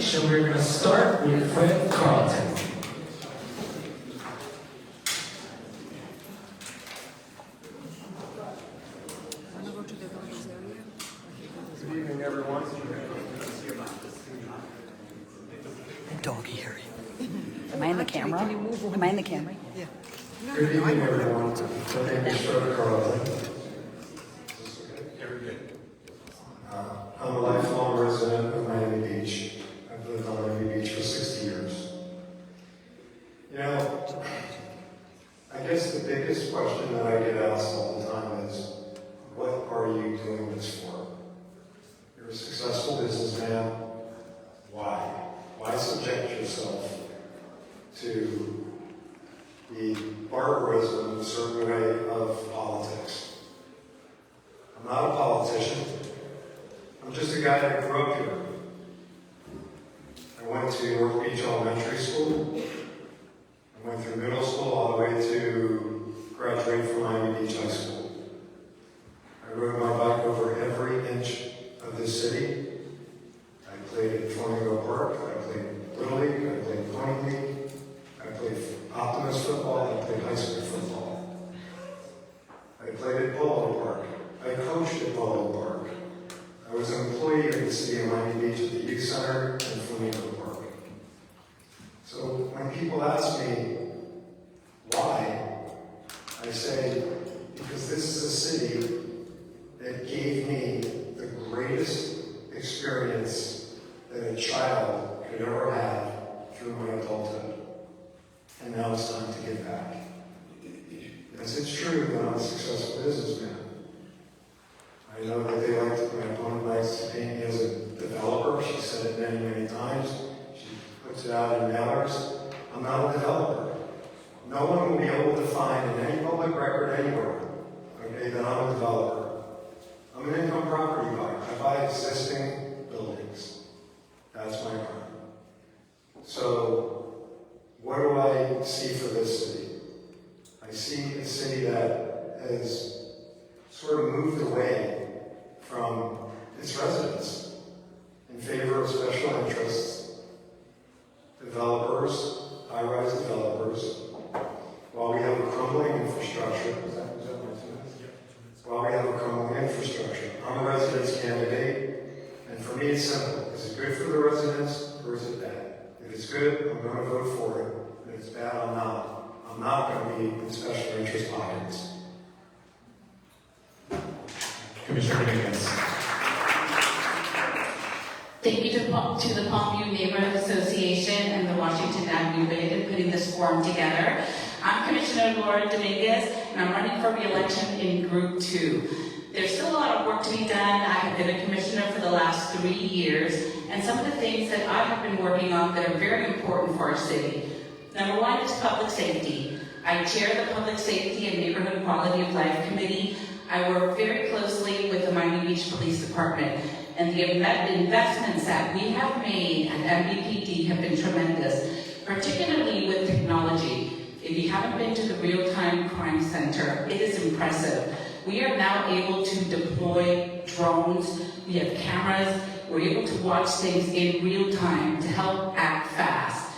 speech, and we're going to start with Fred Carlton. Good evening, everyone. Doggy Harry. Am I in the camera? Am I in the camera? Yeah. Good evening, everyone. My name is Fred Carlton. I'm a lifelong resident of Miami Beach. I've lived on Miami Beach for 60 years. You know, I guess the biggest question that I get asked all the time is, what are you doing this for? You're a successful businessman. Why? Why subject yourself to the barbarism of a certain way of politics? I'm not a politician. I'm just a guy that grew up here. I went to North Beach Elementary School. I went through middle school all the way to graduate from Miami Beach High School. I rode my bike over every inch of this city. I played at Flamingo Park. I played Little League. I played Pony League. I played Optimist football. I played high school football. I played at Polo Park. I coached at Polo Park. I was an employee of the city of Miami Beach at the Youth Center and Flamingo Park. So when people ask me why, I say, because this is a city that gave me the greatest experience that a child could ever have through my adulthood. And now it's time to give back. Yes, it's true that I'm a successful businessman. I know that they like to, my opponent likes to paint me as a developer. She said it many, many times. She puts it out in mailers. I'm not a developer. No one will be able to find in any public record anywhere, okay, that I'm a developer. I'm an income property buyer. I buy existing buildings. That's my crime. So, what do I see for this city? I see a city that has sort of moved away from its residents in favor of special interests, developers, high-rise developers, while we have a crumbling infrastructure. Is that my 2 minutes? While we have a crumbling infrastructure. I'm a residents candidate, and for me it's simple. Is it good for the residents, or is it bad? If it's good, I'm going to vote for it. If it's bad, I'm not. I'm not going to be in special interest pockets. Commissioner Dominguez. Thank you to the Palmview Neighborhood Association and the Washington Avenue Bid in putting this forum together. I'm Commissioner Laura Dominguez, and I'm running for re-election in Group 2. There's still a lot of work to be done. I have been a commissioner for the last 3 years, and some of the things that I have been working on that are very important for our city. Number 1 is public safety. I chair the Public Safety and Neighborhood Quality of Life Committee. I work very closely with the Miami Beach Police Department, and the investments that we have made at MBPD have been tremendous, particularly with technology. If you haven't been to the Real-Time Crime Center, it is impressive. We are now able to deploy drones, we have cameras, we're able to watch things in real time to help act fast.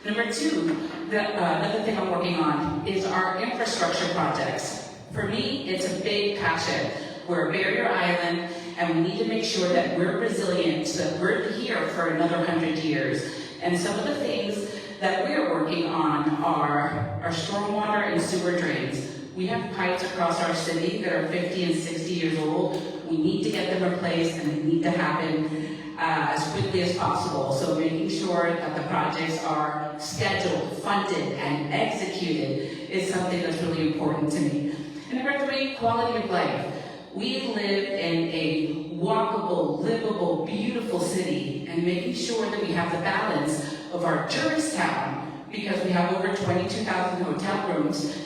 Number 2, another thing I'm working on is our infrastructure projects. For me, it's a big passion. We're a barrier island, and we need to make sure that we're resilient, so that we're here for another 100 years. And some of the things that we're working on are our stormwater and sewer drains. We have pipes across our city that are 50 and 60 years old. We need to get them replaced, and they need to happen as quickly as possible. So making sure that the projects are scheduled, funded, and executed is something that's really important to me. And number 3, quality of life. We live in a walkable, livable, beautiful city, and making sure that we have the balance of our tourist town, because we have over 22,000 hotel rooms,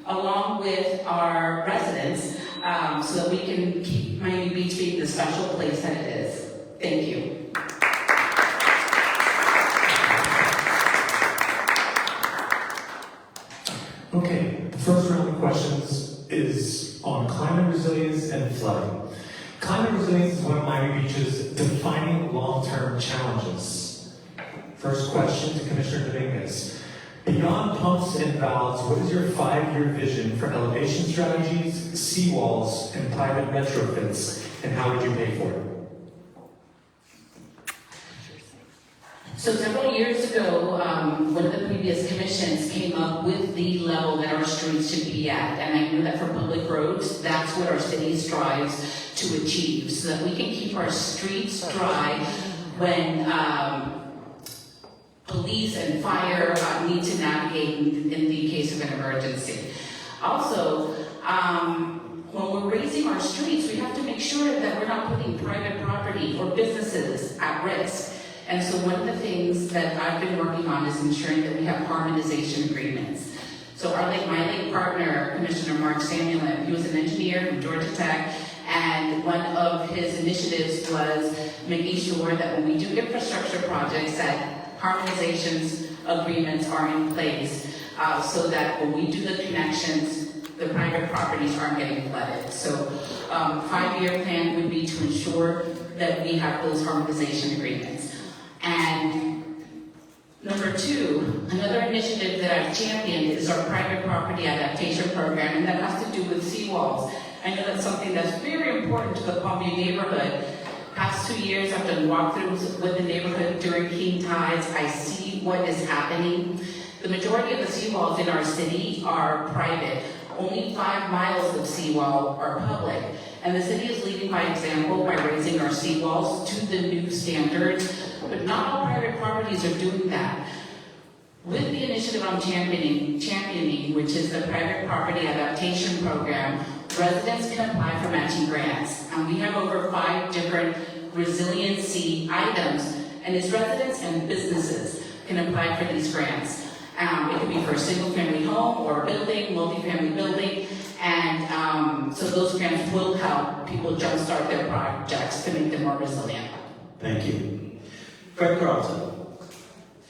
along with our residents, so that we can keep Miami Beach being the special place that it is. Thank you. Okay, the first round of questions is on climate resilience and flooding. Climate resilience is one of Miami Beach's defining long-term challenges. Beyond pumps and valves, what is your 5-year vision for elevation strategies, seawalls, and private retrofits, and how would you pay for it? So several years ago, one of the previous commissions came up with the level that our streets should be at. And I knew that for public roads, that's what our city strives to achieve, so that we can keep our streets dry when police and fire need to navigate in the case of an emergency. Also, when we're raising our streets, we have to make sure that we're not putting private property or businesses at risk. And so one of the things that I've been working on is ensuring that we have harmonization agreements. So my late partner, Commissioner Mark Samuelin, he was an engineer from Georgia Tech, and one of his initiatives was making sure that when we do infrastructure projects, that harmonizations agreements are in place, so that when we do the connections, the private properties aren't getting flooded. So 5-year plan would be to ensure that we have those harmonization agreements. And number 2, another initiative that I've championed is our private property adaptation program, and that has to do with seawalls. I know that's something that's very important to the Palm View neighborhood. Past 2 years, I've done walkthroughs with the neighborhood during king tides. I see what is happening. The majority of the seawalls in our city are private. Only 5 miles of seawall are public. And the city is leading by example by raising our seawalls to the new standards. But not all private properties are doing that. With the initiative I'm championing, which is the Private Property Adaptation Program, residents can apply for matching grants. And we have over 5 different resiliency items, and it's residents and businesses can apply for these grants. It could be for a single-family home or a building, multi-family building, and so those grants will help people jumpstart their projects to make them more resilient. Thank you. Fred Carlton,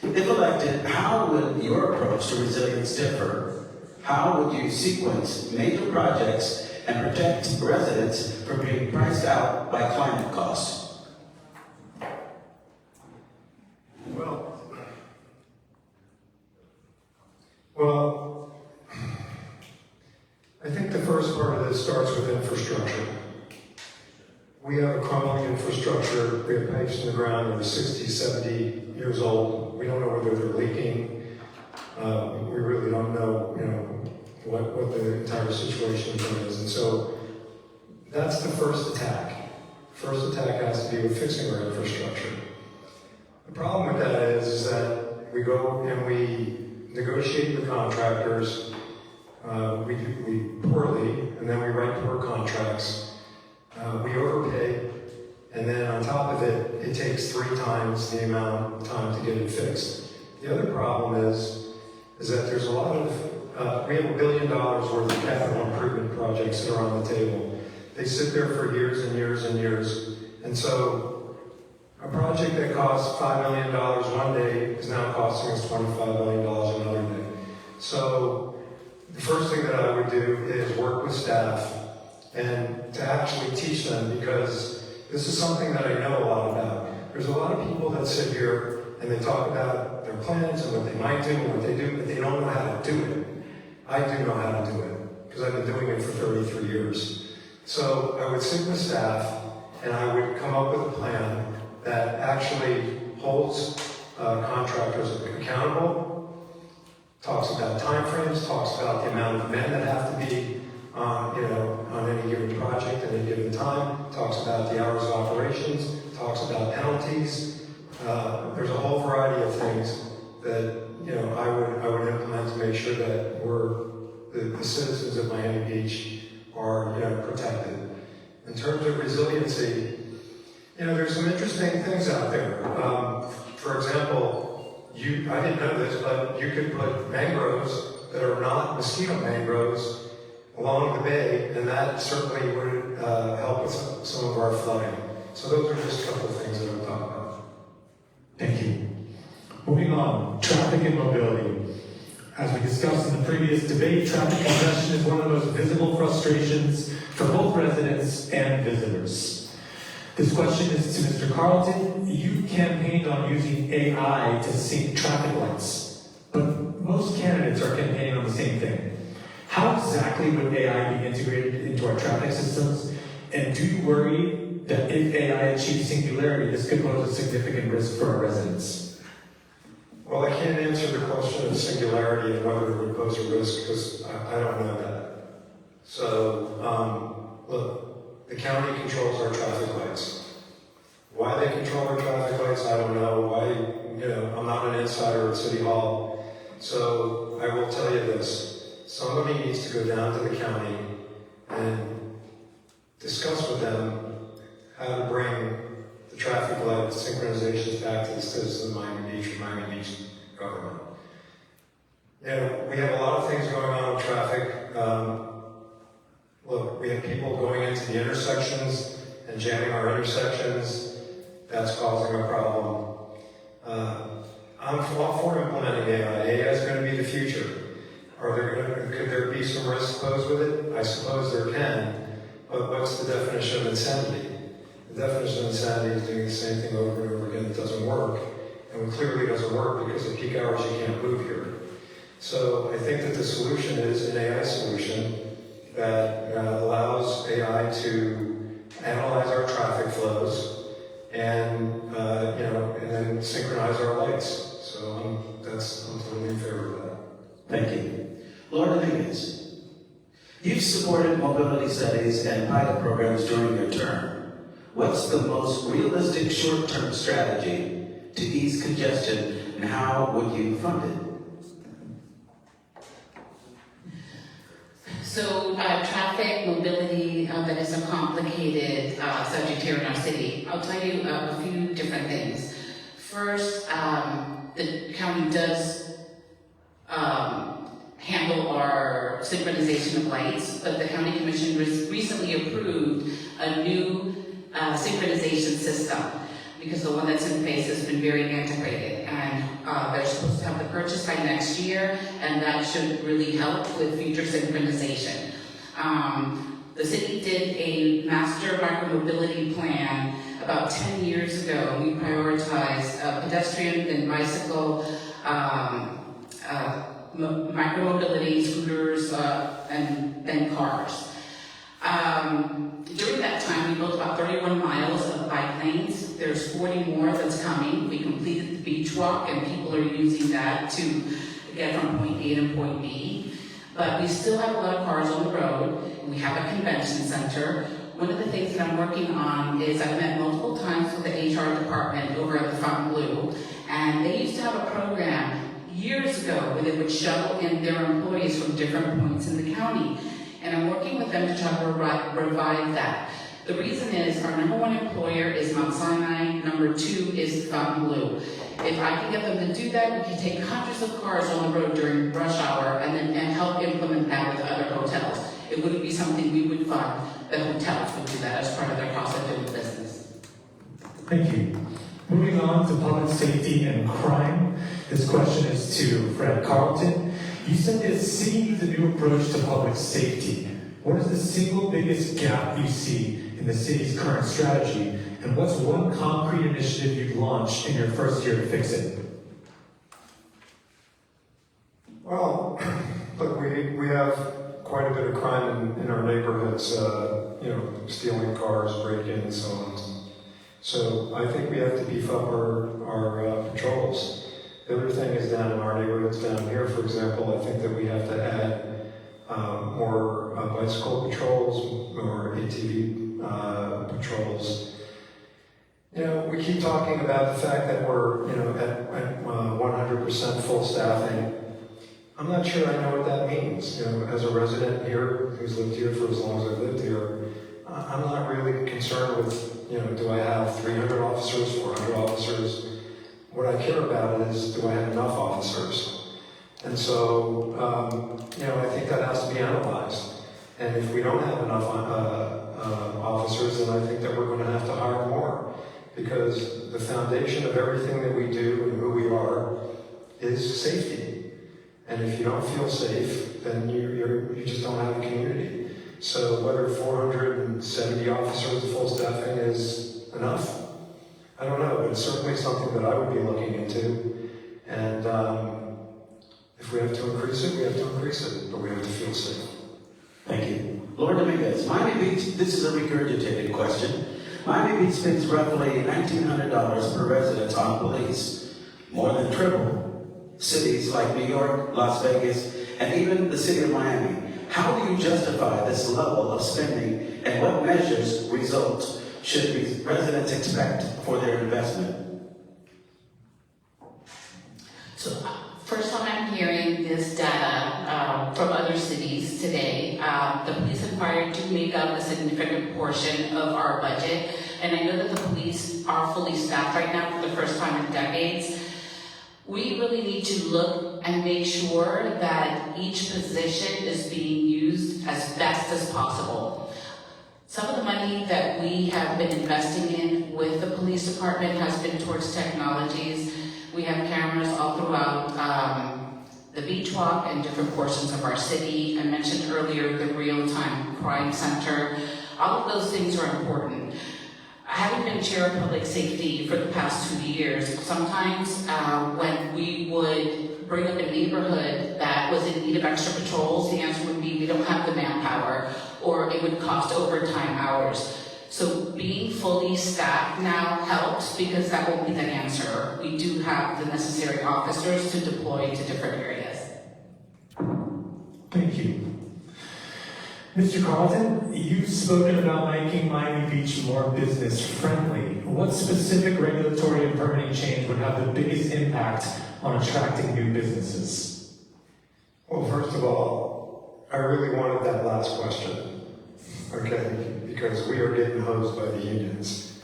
if elected, how would your approach to resilience differ? How would you sequence major projects and protect residents from being priced out by climate costs? Well, I think the first part of this starts with infrastructure. We have a crumbling infrastructure. We have pipes in the ground that are 60, 70 years old. We don't know whether they're leaking. We really don't know, what the entire situation is. And so that's the first attack. First attack has to do with fixing our infrastructure. The problem with that is that we go and we negotiate with contractors, we poorly, and then we write poor contracts. We overpay, and then on top of it, it takes 3 times the amount of time to get it fixed. The other problem is that there's a lot of, we have $1 billion worth of capital improvement projects that are on the table. They sit there for years and years and years, and so a project that costs $5 million one day is now costing us $25 million another day. So the first thing that I would do is work with staff and to actually teach them, because this is something that I know a lot about. There's a lot of people that sit here and they talk about their plans and what they might do and what they do, but they don't know how to do it. I do know how to do it, because I've been doing it for 33 years. So I would sit with staff and I would come up with a plan that actually holds contractors accountable, talks about timeframes, talks about the amount of men that have to be on any given project at any given time, talks about the hours of operations, talks about penalties. There's a whole variety of things that I would implement to make sure that the citizens of Miami Beach are protected. In terms of resiliency, there's some interesting things out there. For example, I didn't know this, but you could put mangroves that are not mosquito mangroves along the bay, and that certainly would help with some of our flooding. So those are just a couple of things that I'm talking about. Thank you. Moving on, traffic and mobility. As we discussed in the previous debate, traffic congestion is one of the most visible frustrations for both residents and visitors. This question is to Mr. Carlton. You campaigned on using AI to sync traffic lights, but most most candidates are campaigning on the same thing. How exactly would AI be integrated into our traffic systems? And do you worry that if AI achieves singularity, this could pose a significant risk for our residents? Well, I can't answer the question of singularity and whether it would pose a risk because I don't know that. So, look, the county controls our traffic lights. Why they control our traffic lights, I don't know. Why, I'm not an insider at City Hall. So I will tell you this. Somebody needs to go down to the county and discuss with them how to bring the traffic light synchronizations back to the citizens of Miami Beach or Miami Beach government. We have a lot of things going on with traffic. Look, we have people going into the intersections and jamming our intersections. That's causing a problem. I'm all for implementing AI. AI is going to be the future. Could there be some risks posed with it? I suppose there can. But what's the definition of insanity? The definition of insanity is doing the same thing over and over again. It doesn't work. And it clearly doesn't work because at peak hours you can't move here. So I think that the solution is an AI solution that allows AI to analyze our traffic flows and and then synchronize our lights. So I'm totally in favor of that. Thank you. Lord Dominguez, you've supported mobility studies and pilot programs during your term. What's the most realistic short-term strategy to ease congestion, and how would you fund it? So traffic mobility, that is a complicated subject here in our city. I'll tell you a few different things. First, the county does handle our synchronization of lights, but the county commission recently approved a new synchronization system because the one that's in place has been very antiquated, and they're supposed to have the purchase by next year, and that should really help with future synchronization. The city did a master micromobility plan about 10 years ago, and we prioritized pedestrian and bicycle, micromobility, scooters, and then cars. During that time, we built about 31 miles of bike lanes. There's 40 more that's coming. We completed the beach walk, and people are using that to get from point A to point B. But we still have a lot of cars on the road, and we have a convention center. One of the things that I'm working on is I've met multiple times with the HR department over at the Fontainebleau, and they used to have a program years ago where they would shuttle in their employees from different points in the county. And I'm working with them to try to revive that. The reason is our number one employer is Mount Sinai, number two is Fontainebleau. If I can get them to do that, we can take hundreds of cars on the road during rush hour and help implement that with other hotels. It wouldn't be something we would fund. The hotels would do that as part of their cost of doing business. Thank you. Moving on to public safety and crime. This question is to Fred Carlton. You said the city needs a new approach to public safety. What is the single biggest gap you see in the city's current strategy, and what's one concrete initiative you've launched in your first year to fix it? Well, look, we have quite a bit of crime in our neighborhoods, stealing cars, break-in, and so on. So I think we have to beef up our patrols. The other thing is down in our neighborhoods down here, for example, I think that we have to add more bicycle patrols, more ATV patrols. We keep talking about the fact that we're at 100% full staffing. I'm not sure I know what that means. As a resident here who's lived here for as long as I've lived here, I'm not really concerned with, do I have 300 officers, 400 officers? What I care about is, do I have enough officers? And so, I think that has to be analyzed. And if we don't have enough officers, then I think that we're going to have to hire more. Because the foundation of everything that we do and who we are is safety. And if you don't feel safe, then you just don't have a community. So whether 470 officers at full staffing is enough, I don't know, but it's certainly something that I would be looking into. And if If we have to increase it, we have to increase it, but we have to feel safe. Thank you. Lord Dominguez, Miami Beach, this is a regurgitated question. Miami Beach spends roughly $1,900 per resident on police, more than triple cities like New York, Las Vegas, and even the city of Miami. How do you justify this level of spending, and what results should residents expect for their investment? So first time I'm hearing this data from other cities today. The police and fire do make up a significant portion of our budget, and I know that the police are fully staffed right now for the first time in decades. We really need to look and make sure that each position is being used as best as possible. Some of the money that we have been investing in with the police department has been towards technologies. We have cameras all throughout the beach walk and different portions of our city. I mentioned earlier the real-time crime center. All of those things are important. Having been chair of public safety for the past 2 years, sometimes when we would bring up a neighborhood that was in need of extra patrols, the answer would be we don't have the manpower, or it would cost overtime hours. So being fully staffed now helps, because that won't be the answer. We do have the necessary officers to deploy to different areas. Thank you. Mr. Carlton, you've spoken about making Miami Beach more business friendly. What specific regulatory and permitting change would have the biggest impact on attracting new businesses? Well, first of all, I really wanted that last question, okay? Because we are getting hosed by the unions.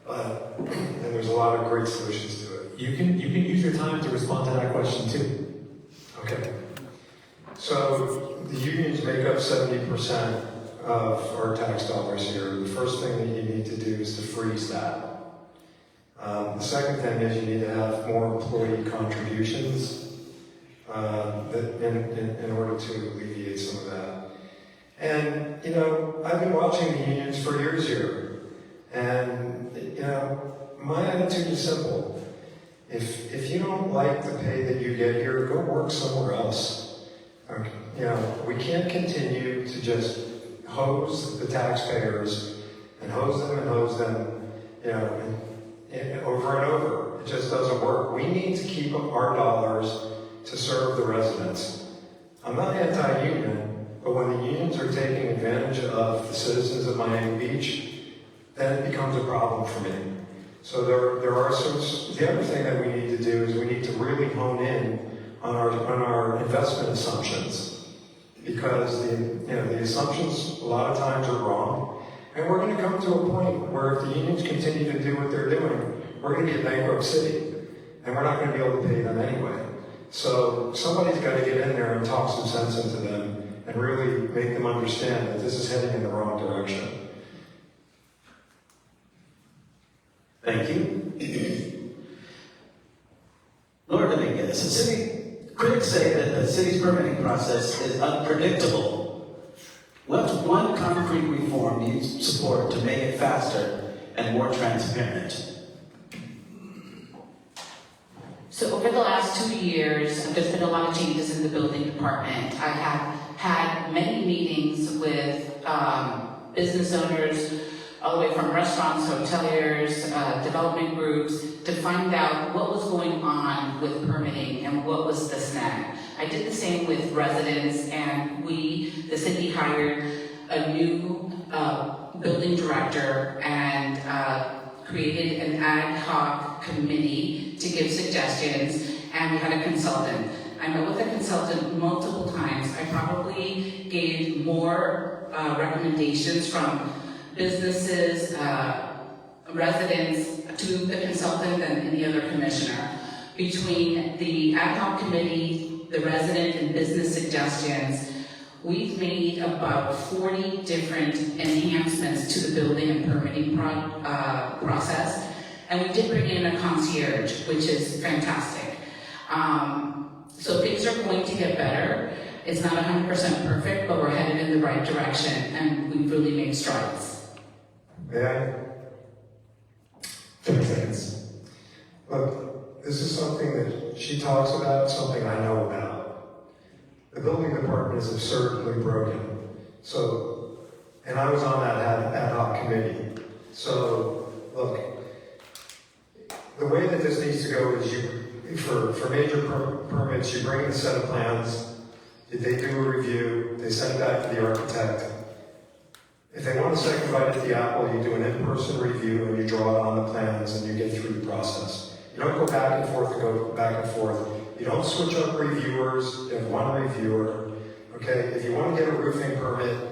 And there's a lot of great solutions to it. You can use your time to respond to that question too. Okay. So the unions make up 70% of our tax dollars here. The first thing that you need to do is to freeze that. The second thing is you need to have more employee contributions in order to alleviate some of that. And, you know, I've been watching the unions for years here. And, you know, my attitude is simple. If you don't like the pay that you get here, go work somewhere else. Okay. You know, we can't continue to just hose the taxpayers and hose them, you know, and over and over. It just doesn't work. We need to keep our dollars to serve the residents. I'm not anti-union, but when the unions are taking advantage of the citizens of Miami Beach, then it becomes a problem for me. So there are some. The other thing that we need to do is we need to really hone in on our investment assumptions, because the assumptions a lot of times are wrong, and we're going to come to a point where if the unions continue to do what they're doing, we're going to be a bankrupt city, and we're not going to be able to pay them anyway. So somebody's got to get in there and talk some sense into them and really make them understand that this is heading in the wrong direction. Thank you. Lord Dominguez, critics say that the city's permitting process is unpredictable. What one concrete reform do you support to make it faster and more transparent? So over the last 2 years, there's been a lot of changes in the building department. I have had many meetings with business owners, all the way from restaurants, hoteliers, development groups, to find out what was going on with permitting and what was the snag. I did the same with residents, and the city hired a new building director and created an ad hoc committee to give suggestions, and we had a consultant. I met with a consultant multiple times. I probably gave more recommendations from businesses, residents to the consultant than any other commissioner. Between the ad hoc committee, the resident and business suggestions, we've made about 40 different enhancements to the building and permitting process. And we did bring in a concierge, which is fantastic. So things are going to get better. It's not 100% perfect, but we're headed in the right direction, and we've really made strides. May I? 30 seconds. Look, this is something that she talks about, something I know about. the building department is absurdly broken. So, and I was on that ad hoc committee. So, look, the way that this needs to go is for major permits, you bring in a set of plans, they do a review, they send it back to the architect. If they want a second bite at the apple, you do an in-person review and you draw it on the plans and you get through the process. You don't go back and forth to go back and forth. You don't switch up reviewers, you have one reviewer. Okay, if you want to get a roofing permit,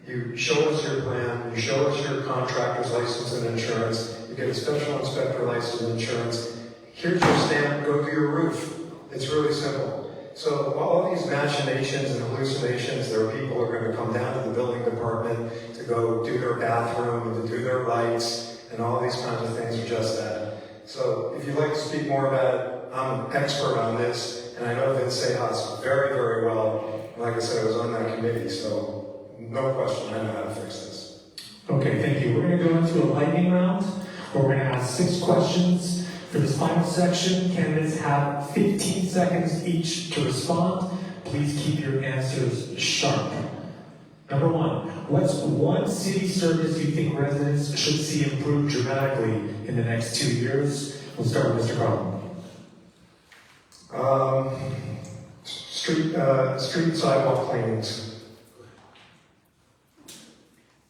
you show us your plan, you show us your contractor's license and insurance, you get a special inspector license and insurance. Here's your stamp, go do your roof. It's really simple. So all these machinations and hallucinations, there are people who are going to come down to the building department to go do their bathroom and to do their lights, and all these kinds of things are just that. So if you'd like to speak more about it, I'm an expert on this, and I know Vince 𝗃𝗏 very, very well. Like I said, I was on that committee, so no question, I know how to fix this. Okay, thank you. We're going to go into a lightning round where we're going to ask 6 questions. For this final section, candidates have 15 seconds each to respond. Please keep your answers sharp. Number 1, what's one city service you think residents should see improve dramatically in the next 2 years? We'll start with Mr. Carlin. Street and sidewalk cleanings.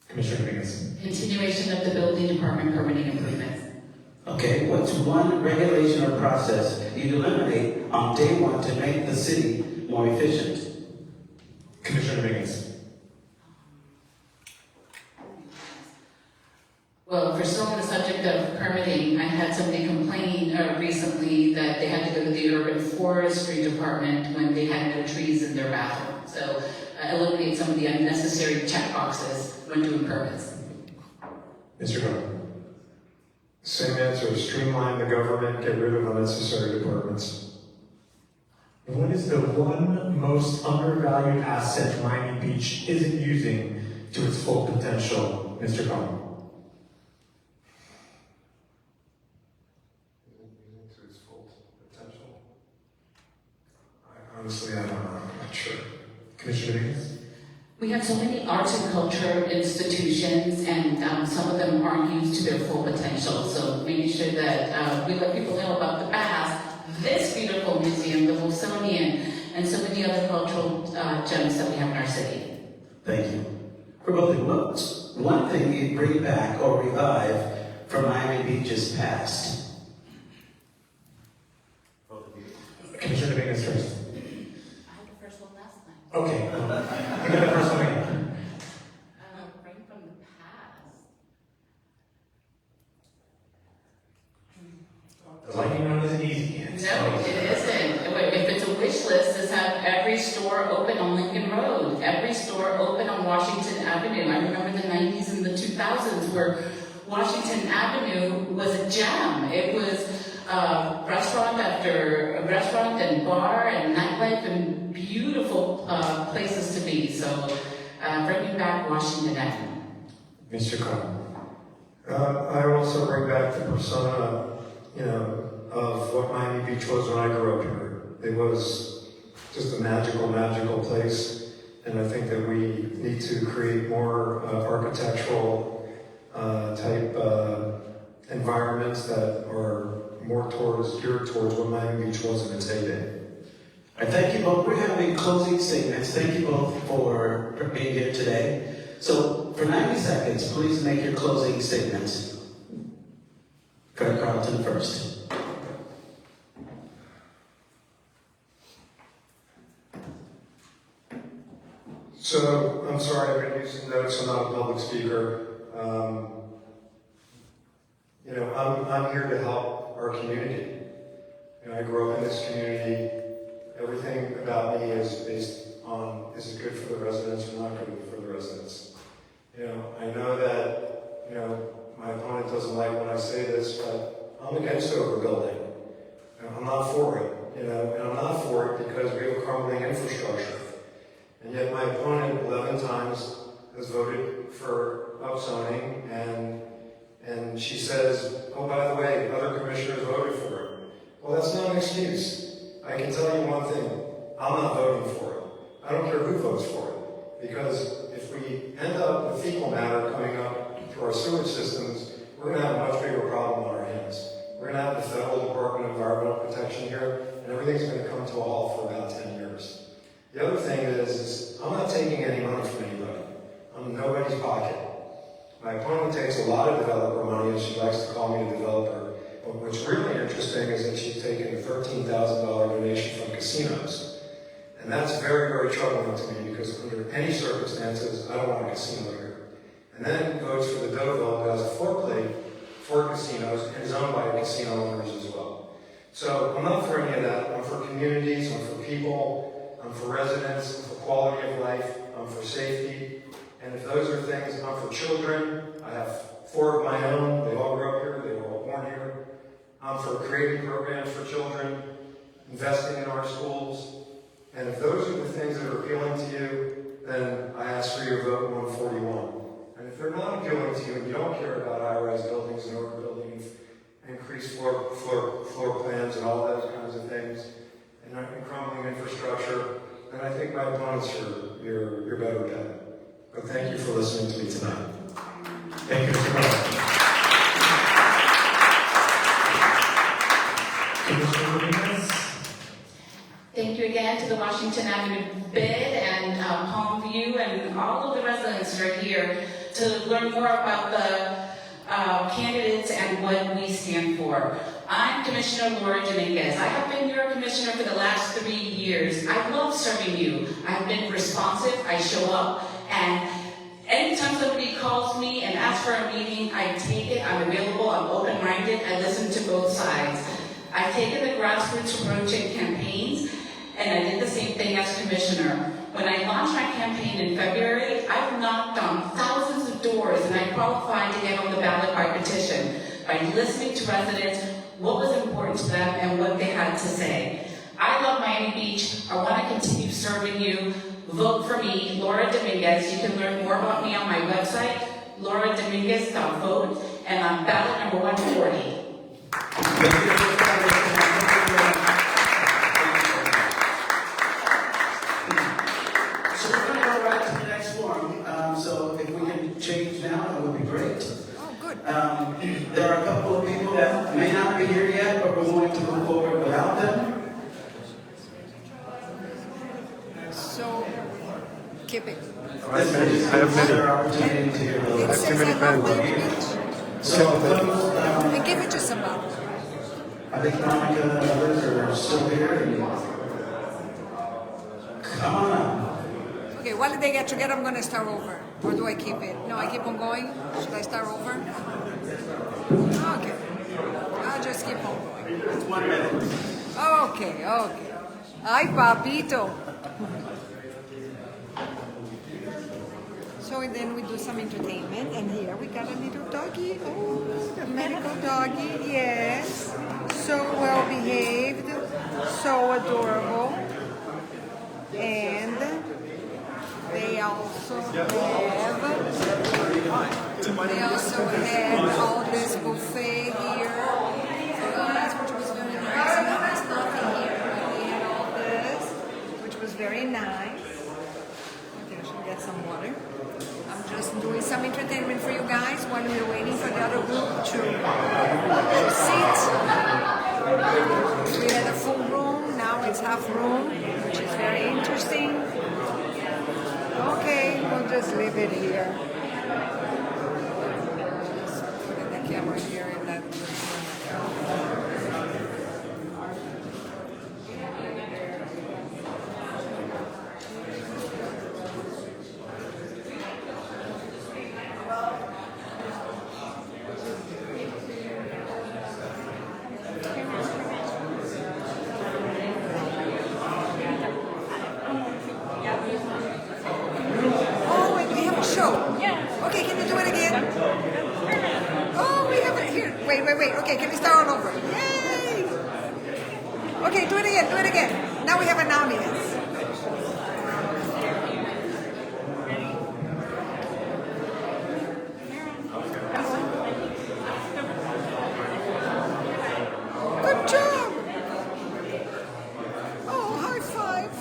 Commissioner Dominguez. Continuation of the building department permitting improvements. Okay, what's one regulation or process you'd eliminate on day 1 to make the city more efficient? Commissioner Dominguez. Well, if we're still on the subject of permitting, I had somebody complain recently that they had to go to the urban forestry department when they had no trees in their bathroom. So eliminate some of the unnecessary checkboxes when doing permits. Mr. Carlin. Same answer, streamline the government, get rid of unnecessary departments. What is the one most undervalued asset Miami Beach isn't using to its full potential, Mr. Carlin? To its full potential? Honestly, I don't know, I'm not sure. Commissioner Dominguez? We have so many arts and culture institutions, and some of them aren't used to their full potential. So making sure that we let people know about the past, this beautiful museum, the Smithsonian, and so many other cultural gems that we have in our city. Thank you. For both of you, what's one thing you'd bring back or revive from Miami Beach's past? Commissioner Dominguez first. I had the first one last time. Okay, you got the first one again. Bring from the past. The lightning round isn't easy. No, it isn't. If it's a wish list, is have every store open on Lincoln Road, every store open on Washington Avenue. I remember the 90s and the 2000s where Washington Avenue was a gem. It was restaurant after restaurant and bar and nightlife and beautiful places to be. So bringing back Washington Avenue. Mr. Carlin. I also bring back the persona, of what Miami Beach was when I grew up here. It was just a magical, magical place, and I think that we need to create more architectural type environments that are more geared towards what Miami Beach was in its heyday. I thank you both. We're having closing statements. Thank you both for being here today. So for 90 seconds, please make your closing statements. Fred Carlton first. So, I'm sorry, I've been using notes, I'm not a public speaker. I'm here to help our community. I grew up in this community. Everything about me is based on, is it good for the residents or not good for the residents? I know that, my opponent doesn't like when I say this, but I'm against overbuilding. I'm not for it, and I'm not for it because we have a crumbling infrastructure. And yet my opponent 11 times has voted for upzoning, and she says, oh, by the way, other commissioners voted for it. Well, that's not an excuse. I can tell you one thing, I'm not voting for it. I don't care who votes for it. Because if we end up with fecal matter coming up through our sewage systems, we're going to have a much bigger problem on our hands. We're going to have the Federal Department of Environmental Protection here, and everything's going to come to a halt for about 10 years. The other thing is I'm not taking any money from anybody. I'm in nobody's pocket. My opponent takes a lot of developer money, and she likes to call me a developer. But what's really interesting is that she's taken a $13,000 donation from casinos. And that's very, very troubling to me because under any circumstances, I don't want a casino here. And then votes for the 𝗃𝗏𝗂, who has a floor plate for casinos and is owned by casino owners as well. So I'm not for any of that. I'm for communities, I'm for people, I'm for residents, I'm for quality of life, I'm for safety. And if those are things, I'm for children. I have 4 of my own. They all grew up here. They were all born here. I'm for creating programs for children, investing in our schools. And if those are the things that are appealing to you, then I ask for your vote 141. And if they're not appealing to you and you don't care about high-rise buildings and overbuilding, increased floor plans and all those kinds of things, and crumbling infrastructure, then I think my opponents are your better bet. But thank you for listening to me tonight. Thank you, Mr. Brown. Commissioner Rodriguez? Thank you again to the Washington Avenue bid and Palmview and all of the residents who are here to learn more about the candidates and what we stand for. I'm Commissioner Laura Dominguez. I have been your commissioner for the last 3 years. I love serving you. I've been responsive, I show up, and anytime somebody calls me and asks for a meeting, I take it, I'm available, I'm open-minded, I listen to both sides. I've taken the grassroots approach in campaigns, and I did the same thing as commissioner. When I launched my campaign in February, I've knocked on thousands of doors, and I qualified to get on the ballot by petition, by listening to residents, what was important to them, and what they had to say. I love Miami Beach. I want to continue serving you. Vote for me, Laura Dominguez. You can learn more about me on my website, lauradominguez.vote, and on ballot number 140. So we're going to go right to the next forum. So if we can change now, it would be great. Oh, good. There are a couple of people that may not be here yet, but we're going to move forward without them. So, keep it. I have many opportunity to hear It those. says I have language. So, And give it to somebody. I think Monica and others are still here. Come on up. Okay, while they get together, I'm going to start over. Or do I keep it? No, I keep on going. Should I start over? Okay. I'll just keep on going. It's 1 minute. Okay, okay. Ay, papito. So then we do some entertainment, and here we got a little doggy. Oh, a medical doggy, yes. So well behaved, so adorable. And they also have all this buffet here for us, which was very nice. Now there's nothing here, but we had all this, which was very nice. Okay, I should get some water. I'm just doing some entertainment for you guys while we're waiting for the other group to sit. We had a full room, now it's half room, which is very interesting. Okay, we'll just leave it here. Just put the camera here and that. Oh, wait, we have a show. Yeah. Okay, can you do it again? Oh, we have it here. Wait. Okay, can we start all over? Yay! Okay, do it again. Now we have an audience. Good job. Oh, high five.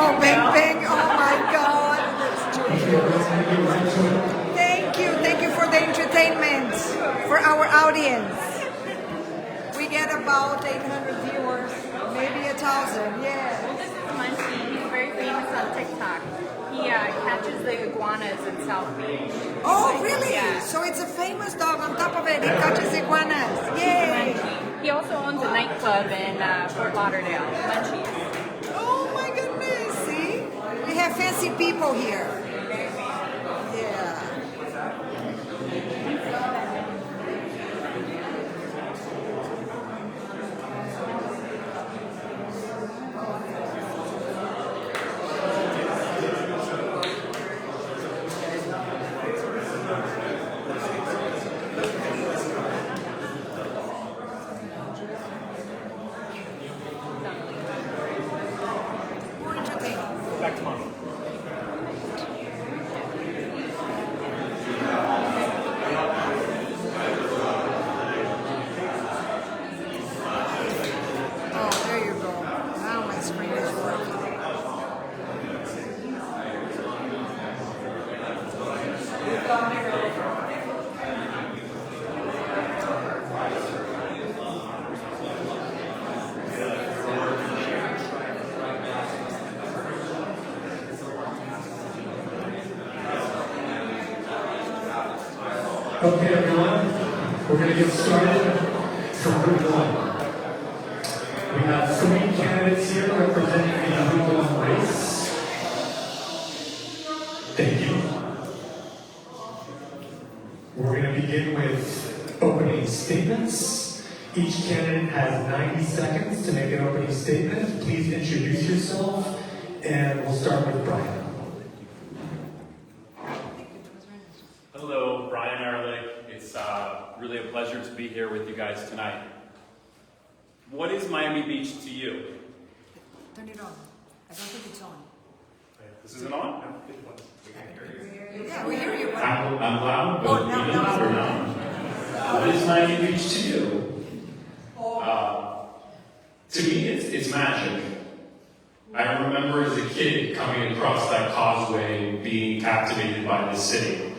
Oh, bang, bang. Oh, my God. That's too cute. Thank you for the entertainment for our audience. We get about 800 viewers, maybe 1,000. Yeah. This is 𝗙𝗰𝗲𝗃𝗲𝗃𝗲. He's very famous on TikTok. He catches the iguanas in South Beach. Oh, really? Yeah. So it's a famous dog. On top of it, it catches iguanas. Yay! He also owns a nightclub in Fort Lauderdale, 𝗙𝗃cie. Oh my goodness! See, we have fancy people here. Yeah. More entertaining. Back tomorrow. Oh, there you go. Now my screen is working. Okay, everyone, we're going to get started from Group 1. We have 3 candidates here representing the Group 1 race. Thank you. We're going to begin with opening statements. Each candidate has 90 seconds to make an opening statement. Please introduce yourself, and we'll start with Brian. Hello, Brian Ehrlich. It's really a pleasure to be here with you guys tonight. What is Miami Beach to you? Turn it on. I don't think it's on. This isn't on? Yeah, we hear you. I'm loud, but Oh, no, even no. louder now. What is Miami Beach to you? To me, it's magic. I remember as a kid coming across that causeway, being captivated by the city.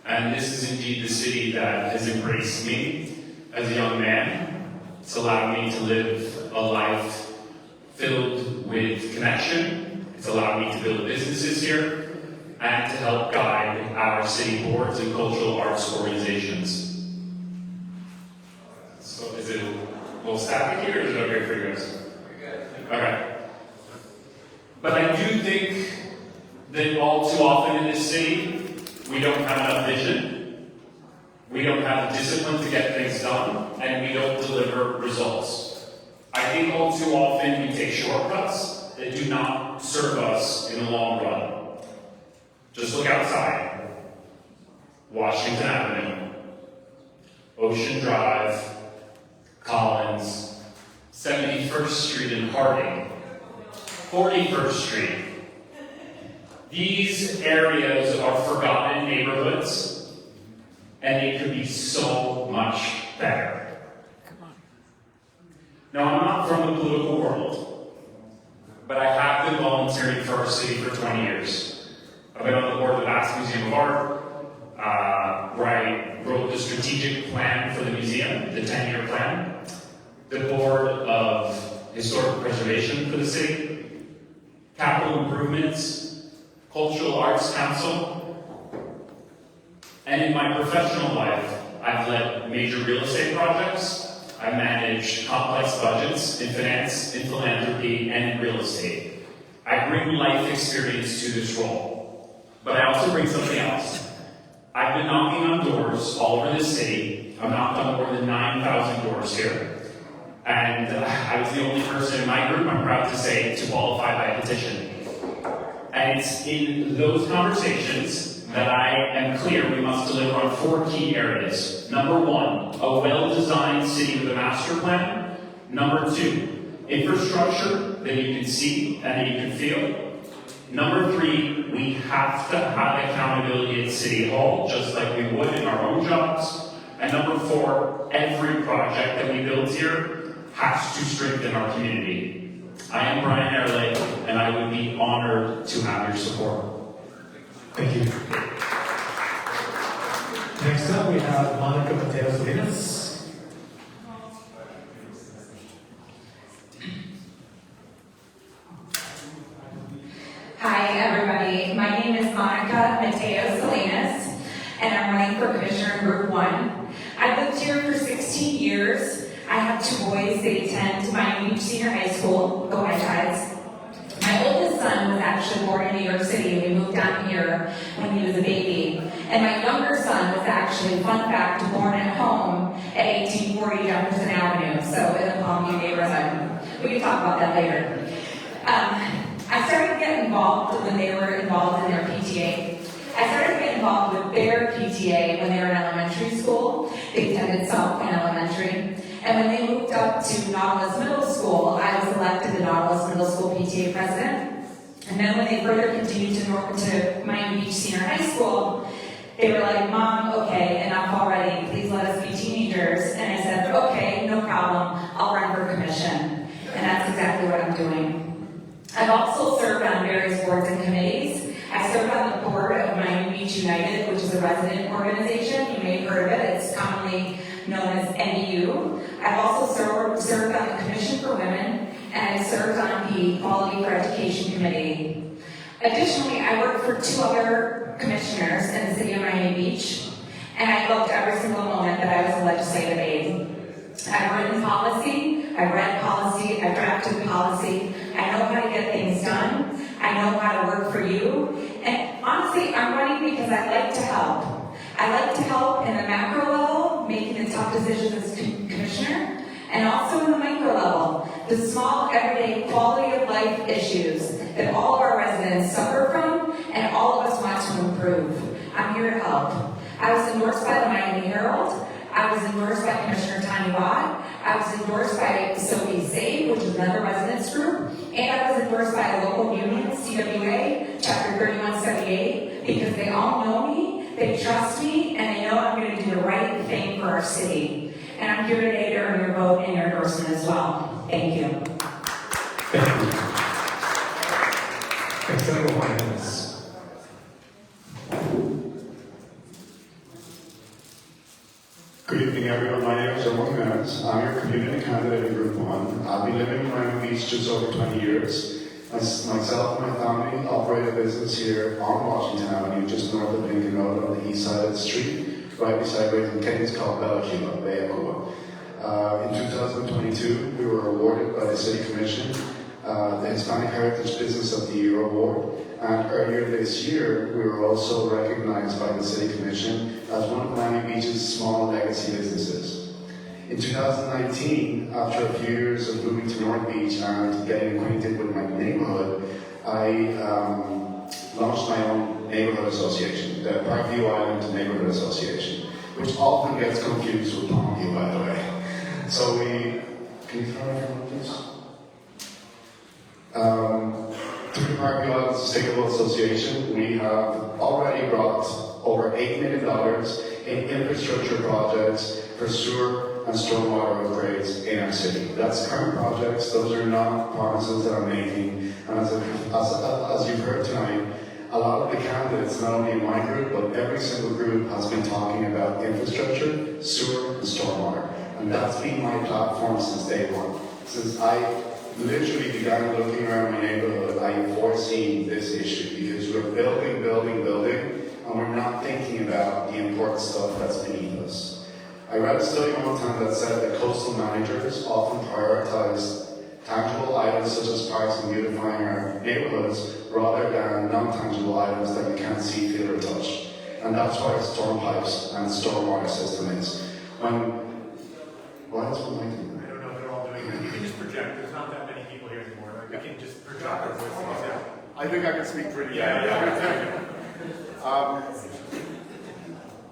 And this is indeed the city that has embraced me as a young man. It's allowed me to live a life filled with connection. It's allowed me to build businesses here and to help guide our city boards and cultural arts organizations. So is it a little static here, or is it okay for you guys? Okay. But I do think that all too often in this city, we don't have enough vision, we don't have the discipline to get things done, and we don't deliver results. I think all too often we take shortcuts that do not serve us in the long run. Just look outside. Washington Avenue, Ocean Drive, Collins, 71st Street in Harding, 41st Street. These areas are forgotten neighborhoods, and they could be so much better. Now, I'm not from the political world, but I have been volunteering for our city for 20 years. I've been on the board of the 𝗏 Museum of Art, where I wrote the strategic plan for the museum, the 10-year plan, the board of historical preservation for the city, capital improvements, Cultural Arts Council, and in my professional life, I've led major real estate projects. I manage complex budgets in finance, in philanthropy, and in real estate. I bring life experience to this role, but I also bring something else. I've been knocking on doors all over the city. I've knocked on more than 9,000 doors here, and I was the only person in my group, I'm proud to say, to qualify by petition. And it's in those conversations that I am clear we must deliver on 4 key areas. Number 1, a well-designed city with a master plan. Number 2, infrastructure that you can see and that you can feel. Number 3, we have to have accountability at City Hall, just like we would in our own jobs. And number 4, every project that we build here has to strengthen our community. I am Brian Ehrlich, and I would be honored to have your support. Thank you. Next up, we have Monica Mateo-Salinas. Hi, everybody. My name is Monica Mateo-Salinas, and I'm running for Commissioner in Group 1. I've lived here for 16 years. I have 2 boys. They attend Miami Beach Senior High School, go Tigers. My oldest son was actually born in New York City, and we moved down here when he was a baby. And my younger son was actually, fun fact, born at home at 1840 Jefferson Avenue, so in the Palmview neighborhood. We can talk about that later. I started getting involved when they were involved in their PTA. I started getting involved with their PTA when they were in elementary school. They attended South Point Elementary. And when they moved up to Nautilus Middle School, I was elected the Nautilus Middle School PTA president. And then when they further continued to Miami Beach Senior High School, they were like, Mom, okay, enough already. Please let us be teenagers. And I said, okay, no problem. I'll run for commission. And that's exactly what I'm doing. I've also served on various boards and committees. I served on the board of Miami Beach United, which is a resident organization. You may have heard of it. It's commonly known as NBU. I've also served on the Commission for Women, and I've served on the Quality for Education Committee. Additionally, I work for 2 other commissioners in the city of Miami Beach, and I loved every single moment that I was a legislative aide. I've written policy, I've read policy, I've drafted policy. I know how to get things done. I know how to work for you. And honestly, I'm running because I like to help. I like to help in the macro level, making the tough decisions as commissioner, and also in the micro level, the small, everyday quality of life issues that all of our residents suffer from and all of us want to improve. I'm here to help. I was endorsed by the Miami Herald. I was endorsed by Commissioner Tanya Watt. I was endorsed by 𝗃𝗂𝗃𝗃𝗃, which is another residents group. And I was endorsed by a local union, CWA, Chapter 3178, because they all know me, they trust me, and they know I'm going to do the right thing for our city. And I'm here today to earn your vote and your endorsement as well. Thank you. Thank you. Next up, 1 minute. Good evening, everyone. My name is 𝗃𝗂𝗃𝗃𝗃. I'm your community candidate in Group 1. I've been living in Miami Beach just over 20 years. Myself and my family operate a business here on Washington Avenue, just north of Lincoln Road on the east side of the street, right beside where the 𝗃𝗵𝗃𝗃𝗃 called 𝗹𝗃𝗂𝗃𝗃. In 2022, we were awarded by the City Commission the Hispanic Heritage Business of the Year Award. And earlier this year, we were also recognized by the City Commission as one of Miami Beach's small legacy businesses. In 2019, after a few years of moving to North Beach and getting acquainted with my neighborhood, I launched my own neighborhood association, the Parkview Island Neighborhood Association, which often gets confused with Palmview, by the way. So can you throw everyone, please? Through the Parkview Island Sustainable Association, we have already brought over $8 million in infrastructure projects for sewer and stormwater upgrades in our city. That's current projects, those are not promises that I'm making. And as you've heard tonight, a lot of the candidates, not only in my group, but every single group has been talking about infrastructure, sewer, and stormwater. And that's been my platform since day one. Since I literally began looking around my neighborhood, I have foreseen this issue because we're building, and we're not thinking about the important stuff that's beneath us. I read a study one time that said that coastal managers often prioritize tangible items such as parks and beautifying our neighborhoods rather than non-tangible items that you can't see, feel, or touch. And that's why our storm pipes and stormwater system is. Why is one like I don't know if they're all doing it. You can just project. There's not that many people here anymore. You can just project our voices out. I think I can speak pretty Yeah.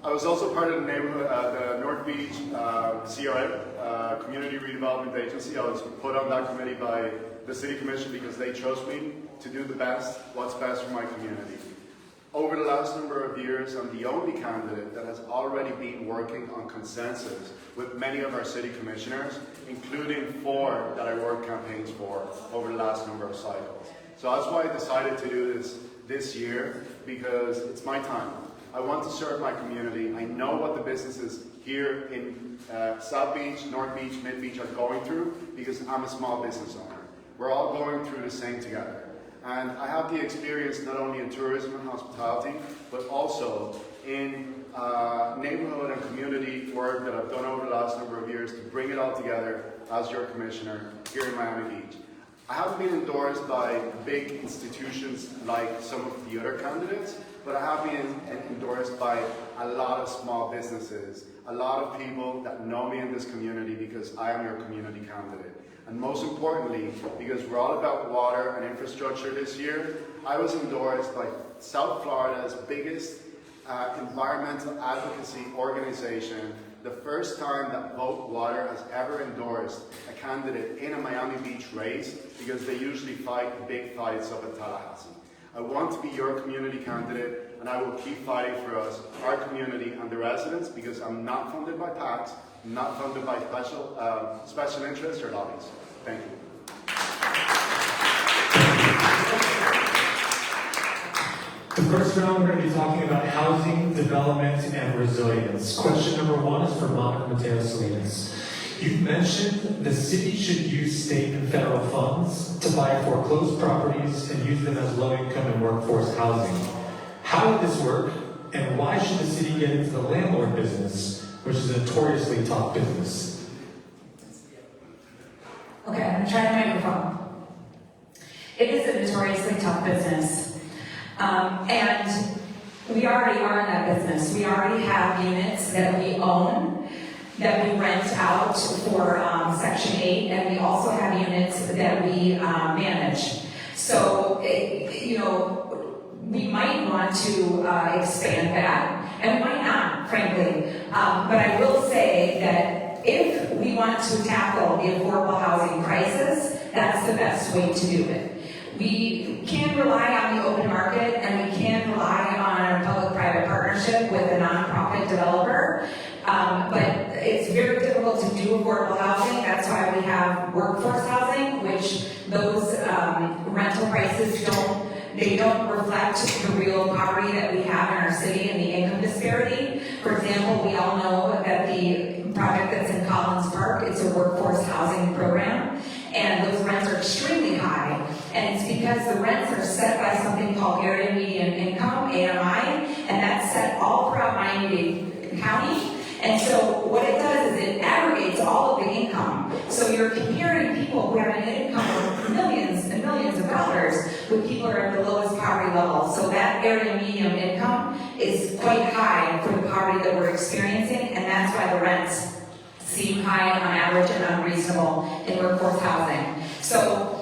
I was also part of the neighborhood, the North Beach CRA, Community Redevelopment Agency. I was put on that committee by the City Commission because they chose me to do what's best for my community. Over the last number of years, I'm the only candidate that has already been working on consensus with many of our city commissioners, including 4 that I worked campaigns for over the last number of cycles. So that's why I decided to do this year, because it's my time. I want to serve my community. I know what the businesses here in South Beach, North Beach, Mid Beach are going through, because I'm a small business owner. We're all going through the same together. And I have the experience not only in tourism and hospitality, but also in neighborhood and community work that I've done over the last number of years to bring it all together as your commissioner here in Miami Beach. I haven't been endorsed by big institutions like some of the other candidates, but I have been endorsed by a lot of small businesses, a lot of people that know me in this community because I am your community candidate. And most importantly, because we're all about water and infrastructure this year, I was endorsed by South Florida's biggest environmental advocacy organization, the first time that Vote Water has ever endorsed a candidate in a Miami Beach race, because they usually fight big fights up at Tallahassee. I want to be your community candidate, and I will keep fighting for us, our community, and the residents, because I'm not funded by PACs, I'm not funded by special interests or lobbies. Thank you. The first round, we're going to be talking about housing, development, and resilience. Question number 1 is for Monica Mateo-Salinas. You've mentioned the city should use state and federal funds to buy foreclosed properties and use them as low-income and workforce housing. How would this work, and why should the city get into the landlord business, which is a notoriously tough business? Okay, I'm going to try the microphone. It is a notoriously tough business. And we already are in that business. We already have units that we own, that we rent out for Section 8, and we also have units that we manage. So, we might want to expand that, and we might not, frankly. But I will say that if we want to tackle the affordable housing crisis, that's the best way to do it. We can rely on the open market, and we can rely on a public-private partnership with a nonprofit developer, but it's very difficult to do affordable housing. That's why we have workforce housing, which those rental prices don't reflect the real poverty that we have in our city and the income disparity. For example, we all know that the project that's in Collins Park, it's a workforce housing program, and those rents are extremely high. And it's because the rents are set by something called Area Median Income, AMI, and that's set all throughout Miami-Dade County. And so what it does is it aggregates all of the income. So you're comparing people who have an income of millions and millions of dollars with people who are at the lowest poverty level. So that area median income is quite high for the poverty that we're experiencing, and that's why the rents seem high on average and unreasonable in workforce housing. So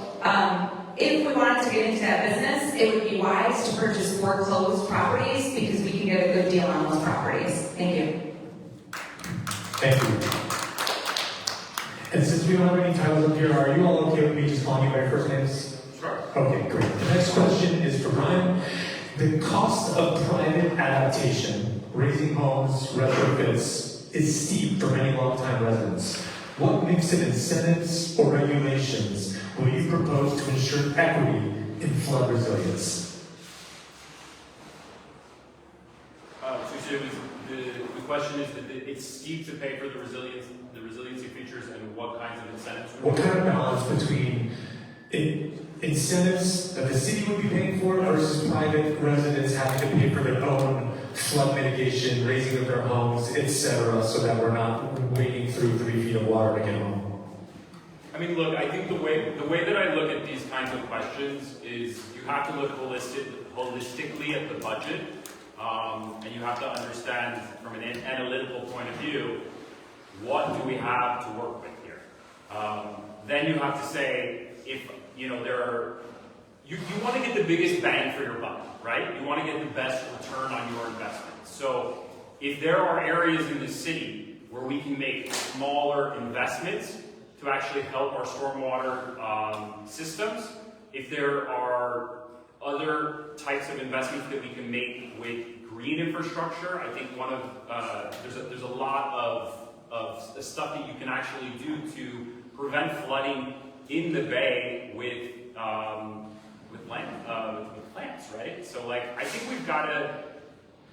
if we wanted to get into that business, it would be wise to purchase foreclosed properties because we can get a good deal on those properties. Thank you. Thank you. And since we don't have any titles up here, are you all okay with me just calling you by your first names? Sure. Okay, great. The next question is for Ryan. The cost of private adaptation, raising homes, retrofits, is steep for many long-time residents. What mix of incentives or regulations will you propose to ensure equity in flood resilience? The question is that it's steep to pay for the resiliency features, and what kinds of incentives? What kind of balance between incentives that the city would be paying for versus private residents having to pay for their own flood mitigation, raising of their homes, etc., so that we're not wading through 3 feet of water to get home? I mean, look, I think the way that I look at these kinds of questions is you have to look holistically at the budget, and you have to understand from an analytical point of view, what do we have to work with here? Then you have to say, if you want to get the biggest bang for your buck, right? You want to get the best return on your investment. So if there are areas in the city where we can make smaller investments to actually help our stormwater systems, if there are other types of investments that we can make with green infrastructure. I think one of, there's a lot of stuff that you can actually do to prevent flooding in the bay with plants, right? So like, I think we've got to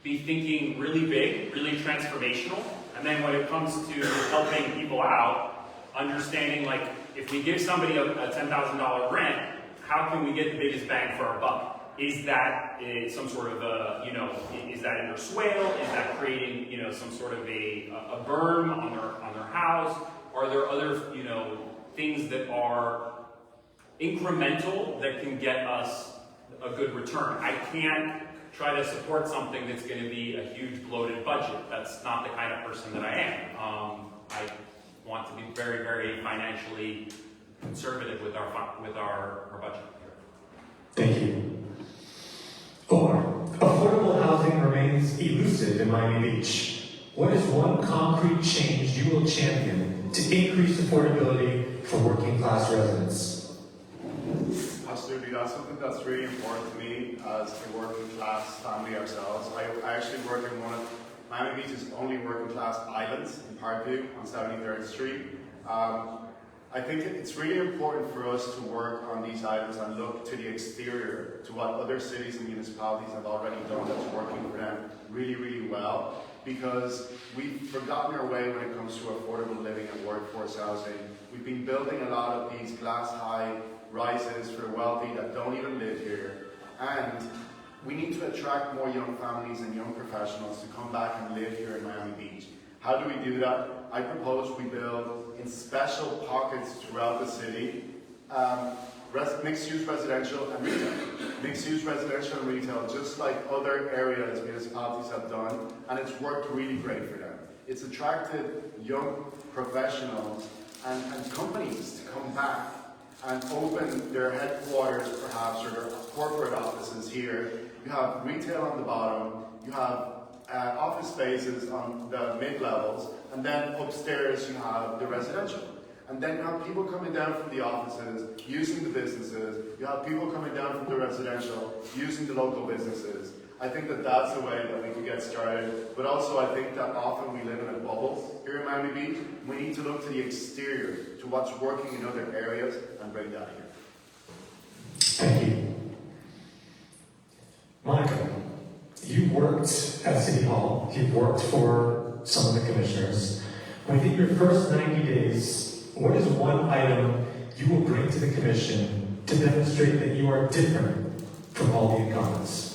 be thinking really big, really transformational, and then when it comes to helping people out, understanding like, if we give somebody a $10,000 grant, how can we get the biggest bang for our buck? Is that some sort of a, is that in their swale? Is that creating, some sort of a berm on their house? Are there other, things that are incremental that can get us a good return? I can't try to support something that's going to be a huge bloated budget. That's not the kind of person that I am. I want to be very, very financially conservative with our budget. Thank you. Affordable housing remains elusive in Miami Beach. What is one concrete change you will champion to increase affordability for working class residents? Absolutely, that's something that's really important to me as a working class family ourselves. I actually work in one of Miami Beach's only working class islands in Parkview on 73rd Street. I think it's really important for us to work on these items and look to the exterior, to what other cities and municipalities have already done that's working for them really, really well, because we've forgotten our way when it comes to affordable living and workforce housing. We've been building a lot of these glass-high rises for the wealthy that don't even live here, and we need to attract more young families and young professionals to come back and live here in Miami Beach. How do we do that? I propose we build in special pockets throughout the city, mixed-use residential and retail. Mixed-use residential and retail, just like other areas municipalities have done, and it's worked really great for them. It's attracted young professionals and companies to come back and open their headquarters perhaps, or their corporate offices here. You have retail on the bottom, you have office spaces on the mid-levels, and then upstairs you have the residential. And then you have people coming down from the offices, using the businesses. You have people coming down from the residential, using the local businesses. I think that that's the way that we can get started. But also I think that often we live in a bubble here in Miami Beach. We need to look to the exterior, to what's working in other areas, and bring that here. Thank you. Monica, you worked at City Hall. You've worked for some of the commissioners. Within your first 90 days, what is one item you will bring to the commission to demonstrate that you are different from all the incumbents?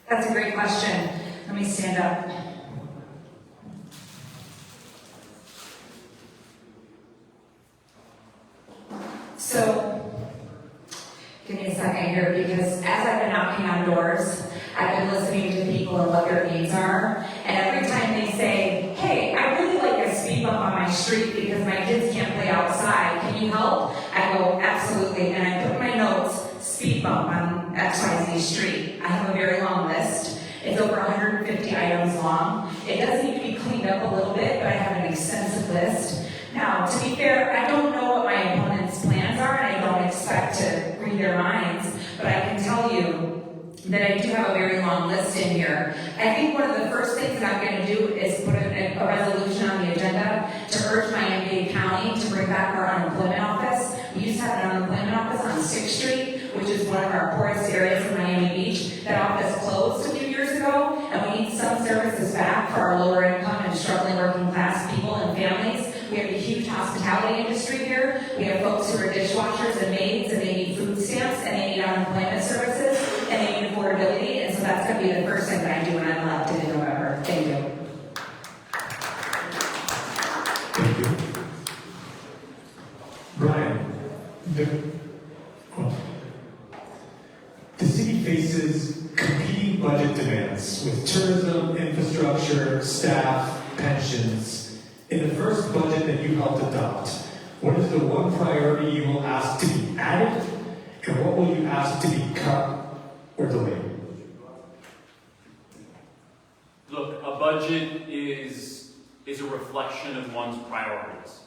That's a great question. Let me stand up. So, give me a second here, because as I've been knocking on doors, I've been listening to people and what their needs are, and every time they say, hey, I really like a speed bump on my street because my kids can't play outside, can you help? I go, absolutely, and I put in my notes, speed bump on XYZ street. I have a very long list. It's over 150 items long. It does need to be cleaned up a little bit, but I have an extensive list. Now, to be fair, I don't know what my opponent's plans are, and I don't expect to read their minds, but I can tell you that I do have a very long list in here. I think one of the first things that I'm going to do is put a resolution on the agenda to urge Miami-Dade County to bring back our unemployment office. We used to have an unemployment office on 6th Street, which is one of our poorest areas in Miami Beach. That office closed a few years ago, and we need some services back for our lower income and struggling working class people and families. We have a huge hospitality industry here. We have folks who are dishwashers and maids, and they need food stamps, and they need unemployment services, and they need affordability, and so that's going to be the first thing that I do when I'm elected in November. Thank you. Thank you. Brian, the city faces competing budget demands with tourism, infrastructure, staff, pensions. In the first budget that you helped adopt, what is the one priority you will ask to be added, and what will you ask to be cut or delayed? Look, a budget is a reflection of one's priorities.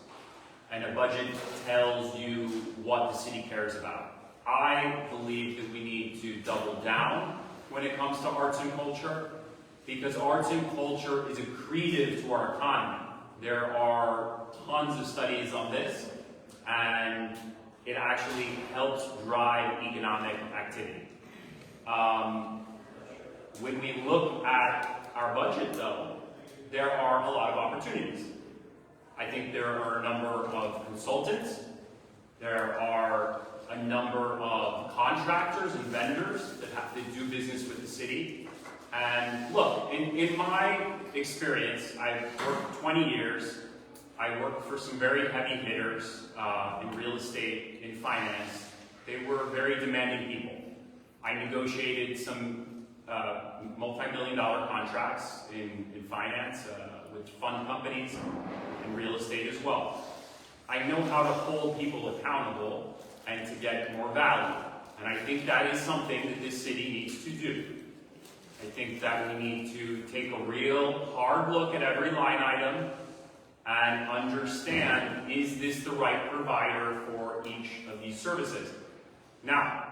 And a budget tells you what the city cares about. I believe that we need to double down when it comes to arts and culture, because arts and culture is accretive to our economy. There are tons of studies on this, and it actually helps drive economic activity. When we look at our budget, though, there are a lot of opportunities. I think there are a number of consultants. There are a number of contractors and vendors that have to do business with the city. And look, in my experience, I've worked 20 years. I worked for some very heavy hitters in real estate, in finance. They were very demanding people. I negotiated some multi-million-dollar contracts in finance with fund companies and real estate as well. I know how to hold people accountable and to get more value. And I think that is something that this city needs to do. I think that we need to take a real hard look at every line item and understand, is this the right provider for each of these services? Now,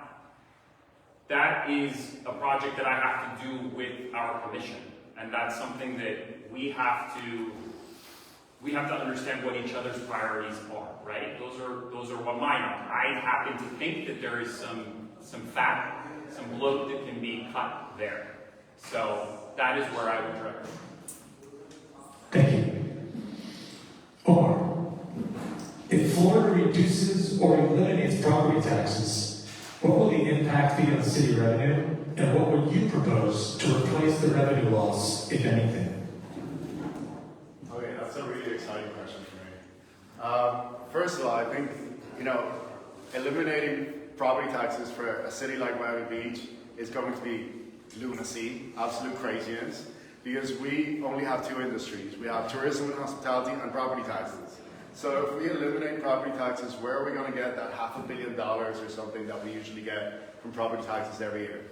that is a project that I have to do with our commission, and that's something that we have to understand what each other's priorities are, right? Those are what mine are. I happen to think that there is some fat, some bloat that can be cut there. So that is where I would direct. Thank you. Omar, if Florida reduces or eliminates property taxes, what will the impact be on city revenue, and what would you propose to replace the revenue loss, if anything? Okay, that's a really exciting question for me. First of all, I think, eliminating property taxes for a city like Miami Beach is going to be lunacy, absolute craziness, because we only have two industries. We have tourism and hospitality and property taxes. So if we eliminate property taxes, where are we going to get that $500 million or something that we usually get from property taxes every year?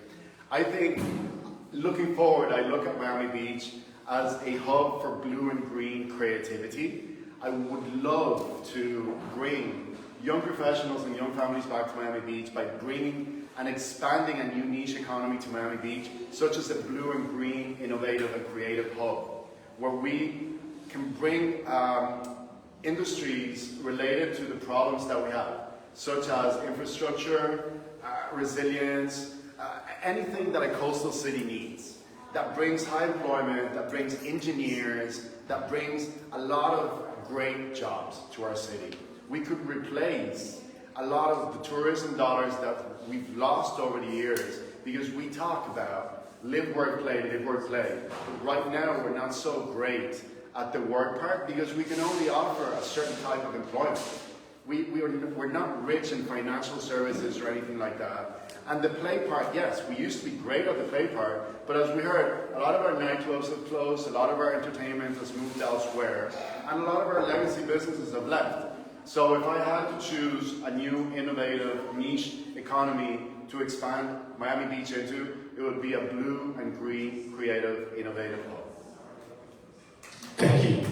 I think, looking forward, I look at Miami Beach as a hub for blue and green creativity. I would love to bring young professionals and young families back to Miami Beach by bringing and expanding a new niche economy to Miami Beach, such as a blue and green, innovative and creative hub, where we can bring industries related to the problems that we have, such as infrastructure, resilience, anything that a coastal city needs, that brings high employment, that brings engineers, that brings a lot of great jobs to our city. We could replace a lot of the tourism dollars that we've lost over the years, because we talk about live, work, play, live, work, play. But right now, we're not so great at the work part because we can only offer a certain type of employment. We're not rich in financial services or anything like that. And the play part, yes, we used to be great at the play part, but as we heard, a lot of our nightclubs have closed, a lot of our entertainment has moved elsewhere, and a lot of our legacy businesses have left. So if I had to choose a new, innovative, niche economy to expand Miami Beach into, it would be a blue and green, creative, innovative hub. Thank you.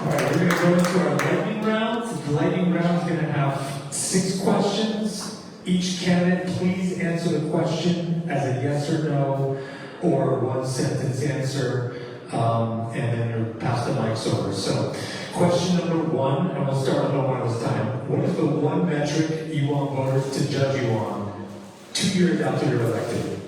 All right, we're going to go into our lightning round. The lightning round is going to have 6 questions. Each candidate, please answer the question as a yes or no, or one-sentence answer, and then you'll pass the mics over. So, question number 1, and we'll start with one at a time. What is the one metric you want voters to judge you on 2 years after you're elected?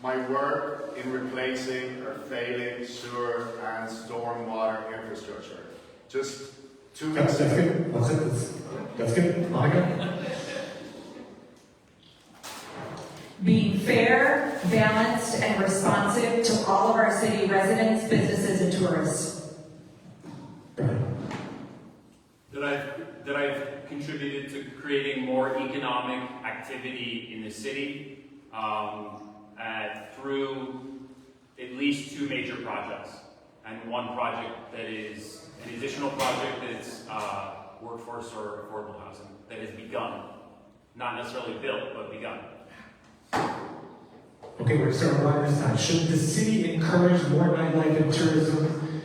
My work in replacing or failing sewer and stormwater infrastructure. Just 2 weeks That's ago. good. One sentence. That's good. Monica? Being fair, balanced, and responsive to all of our city residents, businesses, and tourists. That I've contributed to creating more economic activity in the city through at least 2 major projects, and one project that is an additional project that's workforce or affordable housing that has begun, not necessarily built, but begun. Okay, we're going to start right this time. Should the city encourage more nightlife and tourism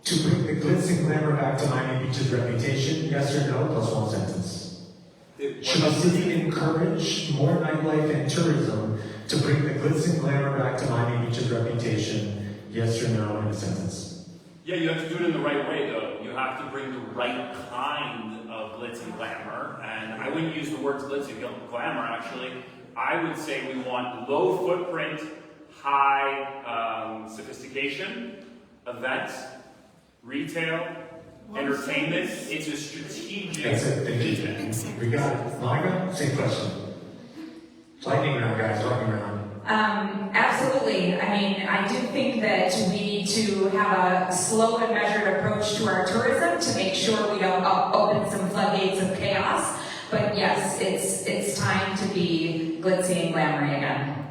to bring the glitz and glamour back to Miami Beach's reputation? Yes or no? Plus one sentence. Should the city encourage more nightlife and tourism to bring the glitz and glamour back to Miami Beach's reputation? Yes or no in a sentence? Yeah, you have to do it in the right way, though. You have to bring the right kind of glitz and glamour. And I wouldn't use the words glitz and glamour, actually. I would say we want low footprint, high sophistication, events, retail, entertainment. It's a strategic. That's it. Thank you. We got it. Monica, same question. Lightning round, guys. Lightning round. Absolutely. I mean, I do think that we need to have a slow and measured approach to our tourism to make sure we don't open some floodgates of chaos. But yes, it's time to be glitzy and glamoury again.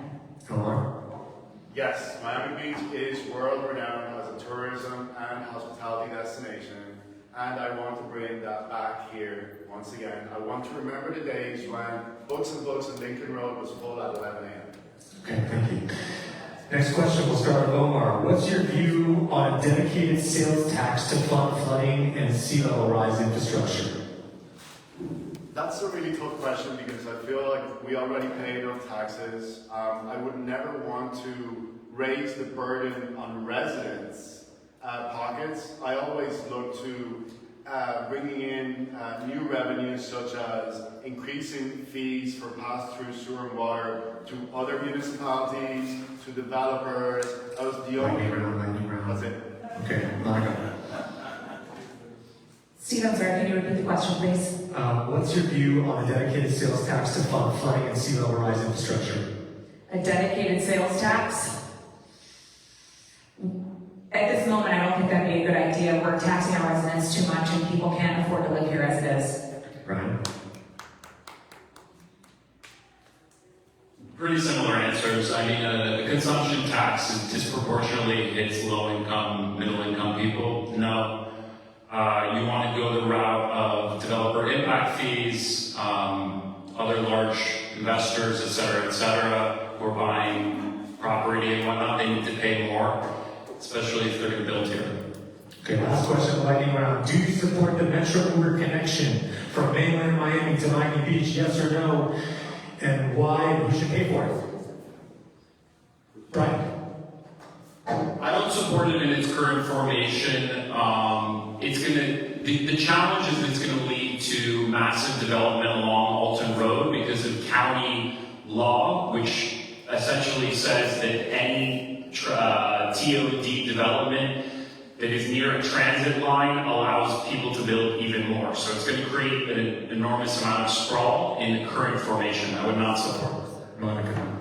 Omar? Yes, Miami Beach is world renowned as a tourism and hospitality destination, and I want to bring that back here once again. I want to remember the days when Books and Books on Lincoln Road was full at 11 a.m. Okay, thank you. Next question, we'll start with Omar. What's your view on a dedicated sales tax to fund flooding and sea level rise infrastructure? That's a really tough question because I feel like we already pay enough taxes. I would never want to raise the burden on residents' pockets. I always look to bringing in new revenues such as increasing fees for pass-through sewer and water to other municipalities, to developers. That was the only round. That's it. Okay, Monica. Steve, I'm sorry, can you repeat the question, please? What's your view on a dedicated sales tax to fund flooding and sea level rise infrastructure? A dedicated sales tax? At this moment, I don't think that'd be a good idea. We're taxing our residents too much and people can't afford to live here as it is. Ryan? Pretty similar answers. I mean, the consumption tax disproportionately hits low-income, middle-income people. No. You want to go the route of developer impact fees, other large investors, et cetera, who are buying property and whatnot. They need to pay more, especially if they're going to build here. Okay, last question, lightning round. Do you support the Metro Uber connection from mainland Miami to Miami Beach? Yes or no? And why? Who should pay for it? Brian? I don't support it in its current formation. The challenge is it's going to lead to massive development along Alton Road because of county law, which essentially says that any TOD development that is near a transit line allows people to build even more. So it's going to create an enormous amount of sprawl in the current formation. I would not support it. Monica?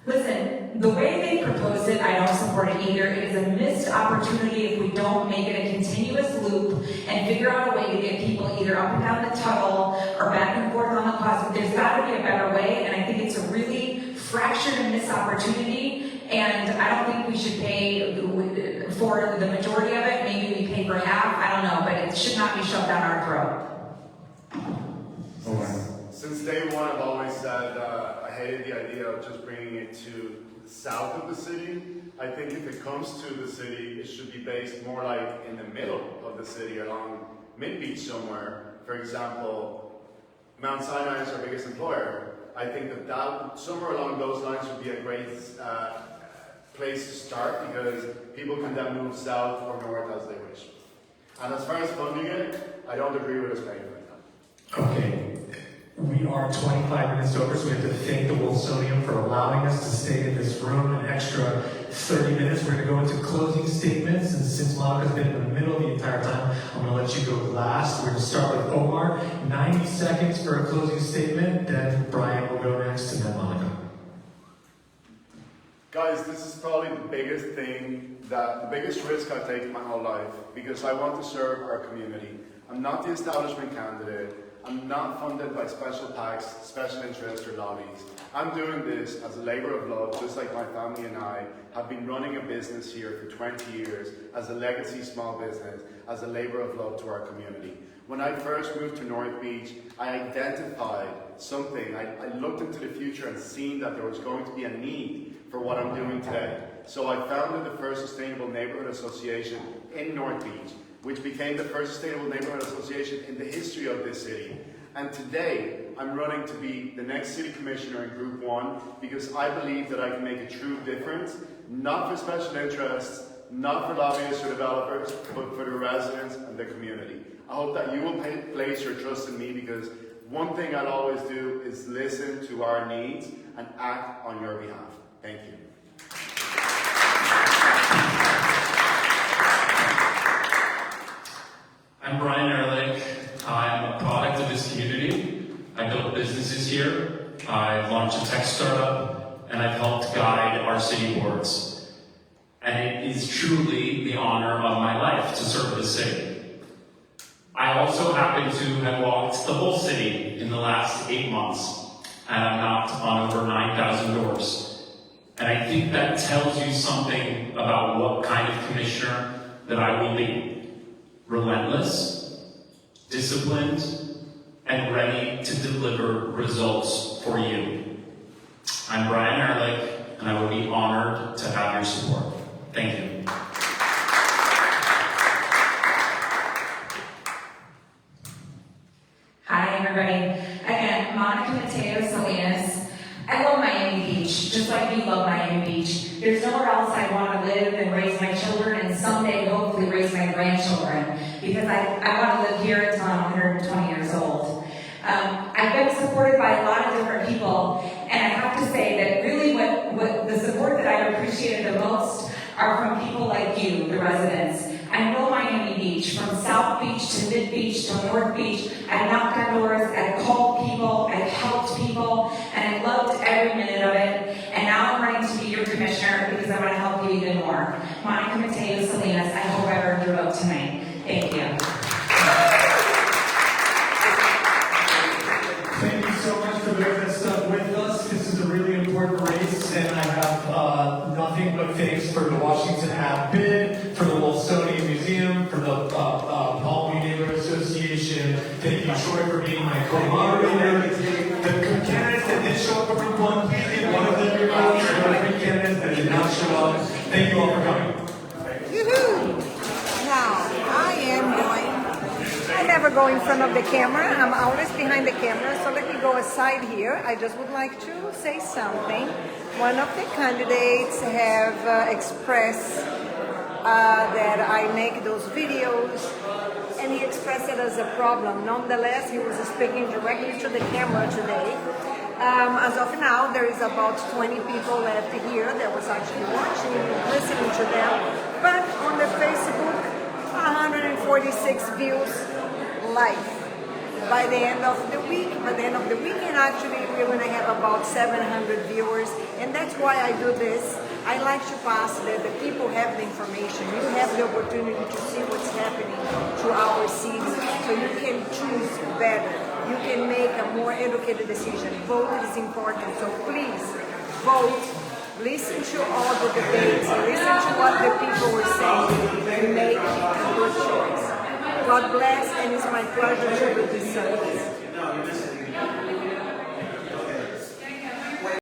Listen, the way they proposed it, I don't support it either. It is a missed opportunity if we don't make it a continuous loop and figure out a way to get people either up and down the Tuttle or back and forth on the Plaza. There's got to be a better way, and I think it's a really fractured and missed opportunity, and I don't think we should pay for the majority of it. Maybe we pay for half, I don't know, but it should not be shoved down our throat. Since day one, I've always said I hated the idea of just bringing it to the south of the city. I think if it comes to the city, it should be based more like in the middle of the city, along Mid-Beach somewhere. For example, Mount Sinai is our biggest employer. I think that somewhere along those lines would be a great place to start because people can then move south or north as they wish. And as far as funding it, I don't agree with us paying for it. Okay. We are 25 minutes over, so we have to thank the 𝗏𝗏sonium for allowing us to stay in this room an extra 30 minutes. We're going to go into closing statements, and since Monica's been in the middle the entire time, I'm going to let you go last. We're going to start with Omar. 90 seconds for a closing statement, then Brian will go next, and then Monica. Guys, this is probably the biggest risk I've taken my whole life because I want to serve our community. I'm not the establishment candidate. I'm not funded by special PACs, special interests or lobbies. I'm doing this as a labour of love, just like my family and I have been running a business here for 20 years as a legacy small business, as a labour of love to our community. When I first moved to North Beach, I identified something. I looked into the future and seen that there was going to be a need for what I'm doing today. So I founded the first sustainable neighbourhood association in North Beach, which became the first sustainable neighbourhood association in the history of this city. And today, I'm running to be the next city commissioner in Group 1 because I believe that I can make a true difference, not for special interests, not for lobbyists or developers, but for the residents and the community. I hope that you will place your trust in me because one thing I'll always do is listen to our needs and act on your behalf. Thank you. I'm Brian Ehrlich. I'm a product of this community. I built businesses here. I've launched a tech startup, and I've helped guide our city boards. And it is truly the honor of my life to serve the city. I also happen to have walked the whole city in the last 8 months, and I've knocked on over 9,000 doors. And I think that tells you something about what kind of commissioner that I will be. Relentless, disciplined, and ready to deliver results for you. I'm Brian Ehrlich, and I would be honored to have your support. Thank you. Hi, everybody. Again, 𝗃𝗶𝗃𝗲𝗃𝗃𝗃𝗃𝗃𝗃𝗃𝗃𝗃, I love Miami Beach, just like you love Miami Beach. There's nowhere else I want to live and raise my children and someday hopefully raise my grandchildren because I want to live here until I'm 120 years old. I've been supported by a lot of different people, and I have to say that really what the support that I've appreciated the most are from people like you, the residents. I know Miami Beach, from South Beach to Mid Beach to North Beach. I've knocked on doors, I've called people, I've helped people, and I loved every minute of it. And now I'm running to be your commissioner because I want to help you even more. 𝗃𝗶𝗃𝗲𝗃𝗃𝗃𝗃, I hope I earned your vote tonight. Thank you. Thank you so much for those that stuck with us. This is a really important race, and I have nothing but thanks for the Washington Ave bid, for the Wilsonian Museum, for the 𝗃𝗃𝗃𝗃𝗃 Neighborhood Association. Thank you, Troy, for being my co-moderator. The candidates that did show up for Group 1, please give one of them your votes. The other 3 candidates that did not show up, thank you all for coming. Yoo-hoo! Now, I never go in front of the camera. I'm always behind the camera, so let me go aside here. I just would like to say something. One of the candidates have expressed that I make those videos, and he expressed it as a problem. Nonetheless, he was speaking directly to the camera today. As of now, there is about 20 people left here that was actually watching and listening to them. But on the Facebook, 146 views live. By the end of the weekend, actually, we're going to have about 700 viewers, and that's why I do this. I like to pass that the people have the information. You have the opportunity to see what's happening to our city, so you can choose better. You can make a more educated decision. Vote is important, so please vote. Listen to all the debates. Listen to what the people were saying. And make a good choice. God bless, and it's my pleasure to do this service.